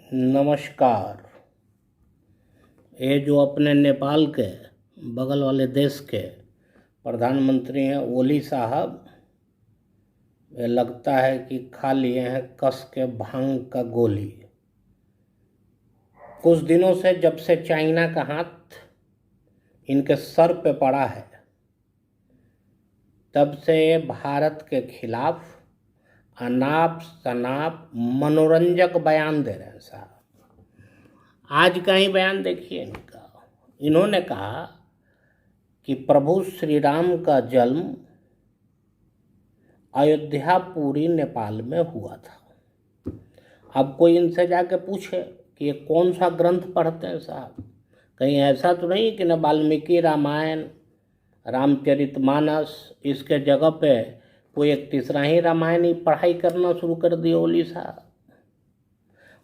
नमस्कार। ये जो अपने नेपाल के बगल वाले देश के प्रधानमंत्री हैं ओली साहब, ये लगता है कि खा लिए हैं कस के भांग का गोली। कुछ दिनों से जब से चाइना का हाथ इनके सर पे पड़ा है, तब से ये भारत के खिलाफ अनाप शनाप मनोरंजक बयान दे रहे हैं साहब। आज का ही बयान देखिए इनका। इन्होंने कहा कि प्रभु श्री राम का जन्म अयोध्या पुरी नेपाल में हुआ था। अब कोई इनसे जाके पूछे कि ये कौन सा ग्रंथ पढ़ते हैं साहब, कहीं ऐसा तो नहीं कि न वाल्मीकि रामायण, रामचरितमानस, इसके जगह पे कोई एक तीसरा ही रामायण ही पढ़ाई करना शुरू कर दिए ओली साहब।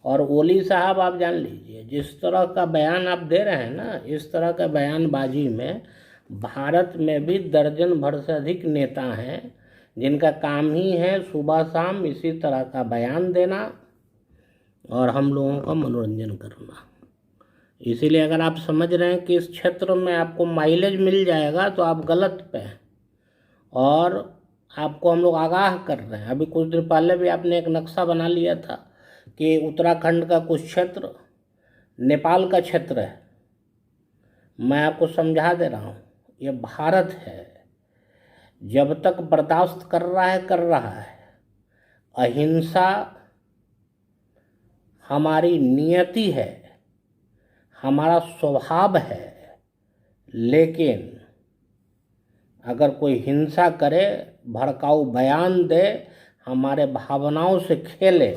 और ओली साहब आप जान लीजिए, जिस तरह का बयान आप दे रहे हैं ना, इस तरह का बयानबाजी में भारत में भी दर्जन भर से अधिक नेता हैं जिनका काम ही है सुबह शाम इसी तरह का बयान देना और हम लोगों का मनोरंजन करना। इसीलिए अगर आप समझ रहे हैं कि इस क्षेत्र में आपको माइलेज मिल जाएगा तो आप गलत पे हैं, और आपको हम लोग आगाह कर रहे हैं। अभी कुछ दिन पहले भी आपने एक नक्शा बना लिया था कि उत्तराखंड का कुछ क्षेत्र नेपाल का क्षेत्र है। मैं आपको समझा दे रहा हूँ, ये भारत है। जब तक बर्दाश्त कर रहा है। अहिंसा हमारी नियति है, हमारा स्वभाव है। लेकिन अगर कोई हिंसा करे, भड़काऊ बयान दे, हमारे भावनाओं से खेले,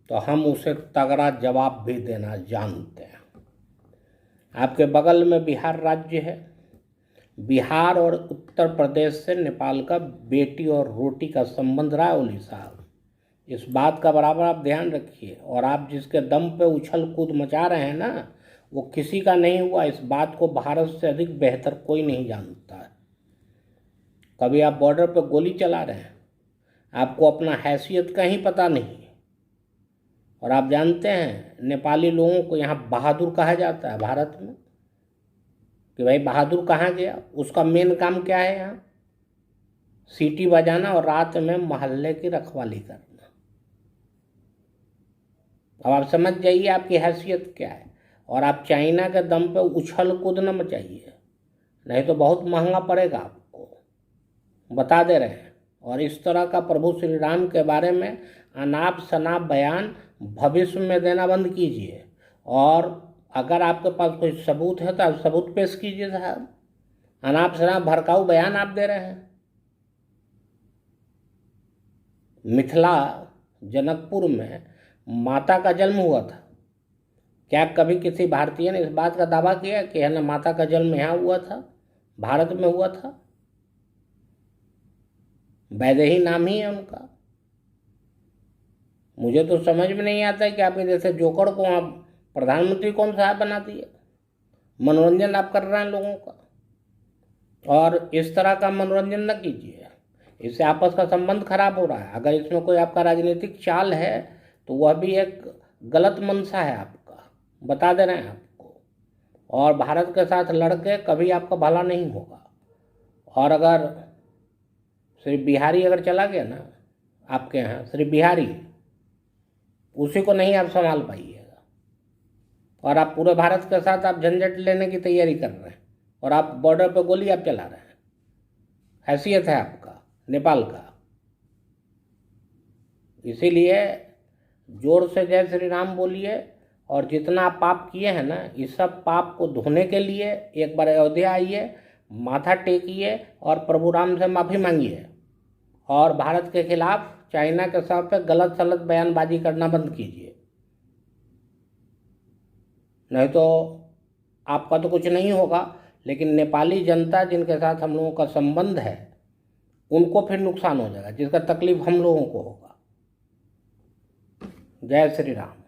तो हम उसे तगड़ा जवाब भी देना जानते हैं। आपके बगल में बिहार राज्य है। बिहार और उत्तर प्रदेश से नेपाल का बेटी और रोटी का संबंध रहा है ओली साहब। इस बात का बराबर आप ध्यान रखिए। और आप जिसके दम पे उछल कूद मचा रहे हैं ना, वो किसी का नहीं हुआ। इस बात को भारत से अधिक बेहतर कोई नहीं जानता है। कभी आप बॉर्डर पे गोली चला रहे हैं, आपको अपना हैसियत का ही पता नहीं। और आप जानते हैं नेपाली लोगों को यहाँ बहादुर कहा जाता है भारत में, कि भाई बहादुर कहाँ गया। उसका मेन काम क्या है यहाँ? सीटी बजाना और रात में मोहल्ले की रखवाली करना। अब आप समझ जाइए आपकी हैसियत क्या है। और आप चाइना के दम पे उछल कूद न मचाइए, नहीं तो बहुत महंगा पड़ेगा आपको, बता दे रहे हैं। और इस तरह का प्रभु श्री राम के बारे में अनाप शनाप बयान भविष्य में देना बंद कीजिए। और अगर आपके पास कोई सबूत है तो आप सबूत पेश कीजिए साहब। अनाप शनाप भड़काऊ बयान आप दे रहे हैं। मिथिला जनकपुर में माता का जन्म हुआ था। क्या कभी किसी भारतीय ने इस बात का दावा किया कि है ना माता का जन्म यहाँ हुआ था, भारत में हुआ था? वैदेही नाम ही है उनका। मुझे तो समझ में नहीं आता है कि आपके जैसे जोकर को आप प्रधानमंत्री कौन सा बना दिए। मनोरंजन आप कर रहे हैं लोगों का, और इस तरह का मनोरंजन न कीजिए। इससे आपस का संबंध खराब हो रहा है। अगर इसमें कोई आपका राजनीतिक चाल है तो वह भी एक गलत मंशा है आपका, बता दे रहे हैं आपको। और भारत के साथ लड़के कभी आपका भला नहीं होगा। और अगर श्री बिहारी अगर चला गया ना आपके यहाँ, श्री बिहारी, उसी को नहीं आप संभाल पाइएगा। और आप पूरे भारत के साथ आप झंझट लेने की तैयारी कर रहे हैं, और आप बॉर्डर पे गोली आप चला रहे हैं। हैसियत है आपका नेपाल का। इसीलिए जोर से जय श्री राम बोलिए। और जितना आप पाप किए हैं ना, इस सब पाप को धोने के लिए एक बार अयोध्या आइए, माथा टेकिए और प्रभु राम से माफ़ी मांगिए। और भारत के खिलाफ चाइना के साथ पे गलत सलत बयानबाजी करना बंद कीजिए, नहीं तो आपका तो कुछ नहीं होगा, लेकिन नेपाली जनता जिनके साथ हम लोगों का संबंध है उनको फिर नुकसान हो जाएगा, जिसका तकलीफ हम लोगों को होगा। जय श्री राम।